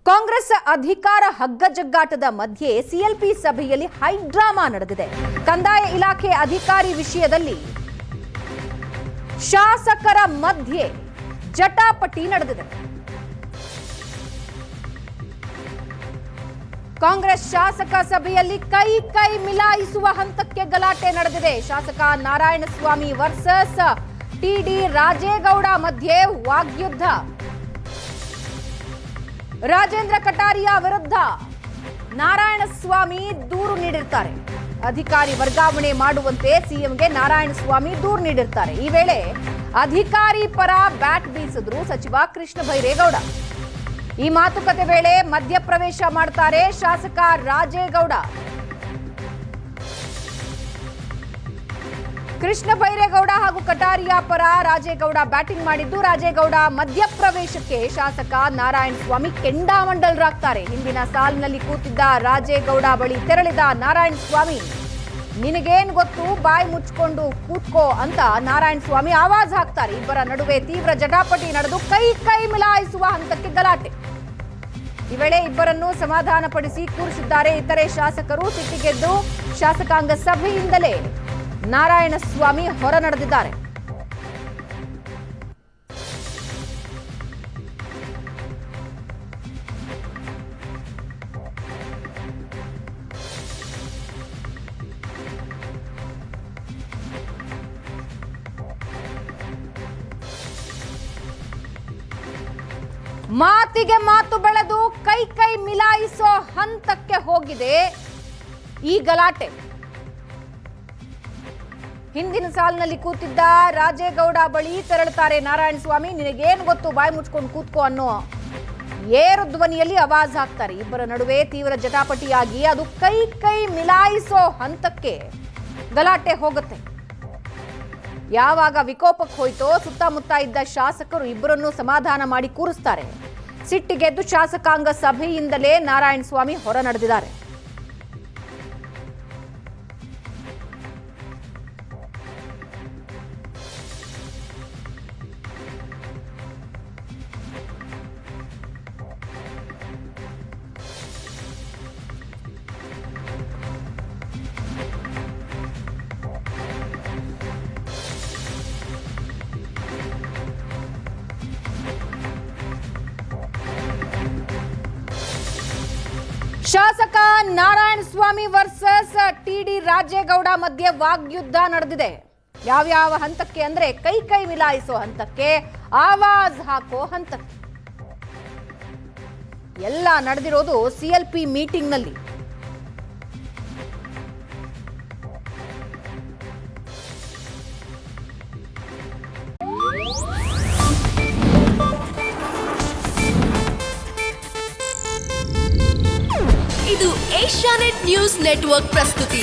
ಕಾಂಗ್ರೆಸ್ ಅಧಿಕಾರ ಹಗ್ಗಜಗ್ಗಾಟದ ಮಧ್ಯೆ ಸಿಎಲ್ಪಿ ಸಭೆಯಲ್ಲಿ ಹೈಡ್ರಾಮಾ ನಡೆದಿದೆ. ಕಂದಾಯ ಇಲಾಖೆ ಅಧಿಕಾರಿ ವಿಷಯದಲ್ಲಿ ಶಾಸಕರ ಮಧ್ಯೆ ಜಟಾಪಟಿ ನಡೆದಿದೆ. ಕಾಂಗ್ರೆಸ್ ಶಾಸಕ ಸಭೆಯಲ್ಲಿ ಕೈ ಮಿಲಾಯಿಸುವ ಹಂತಕ್ಕೆ ಗಲಾಟೆ ನಡೆದಿದೆ. ಶಾಸಕ ನಾರಾಯಣಸ್ವಾಮಿ ವರ್ಸಸ್ ಟಿಡಿ ರಾಜೇಗೌಡ ಮಧ್ಯೆ ವಾಗ್ಯುದ್ಧ. ರಾಜೇಂದ್ರ ಕಟಾರಿಯಾ ವಿರುದ್ಧ ನಾರಾಯಣಸ್ವಾಮಿ ದೂರು ನೀಡಿರ್ತಾರೆ. ಅಧಿಕಾರಿ ವರ್ಗಾವಣೆ ಮಾಡುವಂತೆ ಸಿಎಂಗೆ ನಾರಾಯಣಸ್ವಾಮಿ ದೂರು ನೀಡಿರ್ತಾರೆ. ಈ ವೇಳೆ ಅಧಿಕಾರಿ ಪರ ಬ್ಯಾಟ್ ಬೀಸಿದ್ರು ಸಚಿವ ಕೃಷ್ಣ ಬೈರೇಗೌಡ. ಈ ಮಾತುಕತೆ ವೇಳೆ ಮಧ್ಯಪ್ರವೇಶ ಮಾಡ್ತಾರೆ ಶಾಸಕ ರಾಜೇಗೌಡ. ಕೃಷ್ಣ ಬೈರೇಗೌಡ ಹಾಗೂ ಕಟಾರಿಯಾ ಪರ ರಾಜೇಗೌಡ ಬ್ಯಾಟಿಂಗ್ ಮಾಡಿದ್ದು, ರಾಜೇಗೌಡ ಮಧ್ಯಪ್ರವೇಶಕ್ಕೆ ಶಾಸಕ ನಾರಾಯಣಸ್ವಾಮಿ ಕೆಂಡಾಮಂಡಲರಾಗ್ತಾರೆ. ಹಿಂದಿನ ಸಾಲಿನಲ್ಲಿ ಕೂತಿದ್ದ ರಾಜೇಗೌಡ ಬಳಿ ತೆರಳಿದ ನಾರಾಯಣಸ್ವಾಮಿ, ನಿನಗೇನ್ ಗೊತ್ತು, ಬಾಯಿ ಮುಚ್ಕೊಂಡು ಕೂತ್ಕೋ ಅಂತ ನಾರಾಯಣಸ್ವಾಮಿ ಆವಾಜ್ ಹಾಕ್ತಾರೆ. ಇಬ್ಬರ ನಡುವೆ ತೀವ್ರ ಜಟಾಪಟಿ ನಡೆದು ಕೈ ಮಿಲಾಯಿಸುವ ಹಂತಕ್ಕೆ ಗಲಾಟೆ. ಈ ವೇಳೆ ಇಬ್ಬರನ್ನು ಸಮಾಧಾನಪಡಿಸಿ ಕೂರಿಸಿದ್ದಾರೆ ಇತರೆ ಶಾಸಕರು. ಸಿಟ್ಟಿಗೆದ್ದು ಶಾಸಕಾಂಗ ಸಭೆಯಿಂದಲೇ ನಾರಾಯಣಸ್ವಾಮಿ ಹೊರ ನಡೆದಿದ್ದಾರೆ. ಮಾತಿಗೆ ಮಾತು ಬೆಳೆದು ಕೈ ಮಿಲಾಯಿಸೋ ಹಂತಕ್ಕೆ ಹೋಗಿದೆ ಈ ಗಲಾಟೆ. ಹಿಂದಿನ ಸಾಲಿನಲ್ಲಿ ಕೂತಿದ್ದ ರಾಜೇಗೌಡ ಬಳಿ ತೆರಳುತ್ತಾರೆ ನಾರಾಯಣಸ್ವಾಮಿ, ನಿನಗೇನು ಗೊತ್ತು, ಬಾಯಿ ಮುಚ್ಕೊಂಡು ಕೂತ್ಕೋ ಅನ್ನೋ ಏರು ಧ್ವನಿಯಲ್ಲಿ ಆವಾಜ್ ಹಾಕ್ತಾರೆ. ಇಬ್ಬರ ನಡುವೆ ತೀವ್ರ ಜಟಾಪಟಿಯಾಗಿ ಅದು ಕೈ ಮಿಲಾಯಿಸೋ ಹಂತಕ್ಕೆ ಗಲಾಟೆ ಹೋಗುತ್ತೆ. ಯಾವಾಗ ವಿಕೋಪಕ್ಕೆ ಹೋಯ್ತೋ ಸುತ್ತಮುತ್ತ ಇದ್ದ ಶಾಸಕರು ಇಬ್ಬರನ್ನು ಸಮಾಧಾನ ಮಾಡಿ ಕೂರಿಸ್ತಾರೆ. ಸಿಟ್ಟಿಗೆದ್ದು ಶಾಸಕಾಂಗ ಸಭೆಯಿಂದಲೇ ನಾರಾಯಣಸ್ವಾಮಿ ಹೊರ ನಡೆದಿದ್ದಾರೆ. ಶಾಸಕ ನಾರಾಯಣಸ್ವಾಮಿ ವರ್ಸಸ್ ಟಿಡಿ ರಾಜೇಗೌಡ ಮಧ್ಯೆ ವಾಗ್ಯುದ್ಧ ನಡೆದಿದೆ. ಯಾವ್ಯಾವ ಹಂತಕ್ಕೆ ಅಂದ್ರೆ ಕೈ ಮಿಲಾಯಿಸೋ ಹಂತಕ್ಕೆ, ಆವಾಜ್ ಹಾಕೋ ಹಂತಕ್ಕೆ. ಎಲ್ಲ ನಡೆದಿರೋದು ಸಿಎಲ್ಪಿ ಮೀಟಿಂಗ್ ನಲ್ಲಿ. ಇದು ಏಷ್ಯಾನೆಟ್ ನ್ಯೂಸ್ ನೆಟ್ವರ್ಕ್ ಪ್ರಸ್ತುತಿ.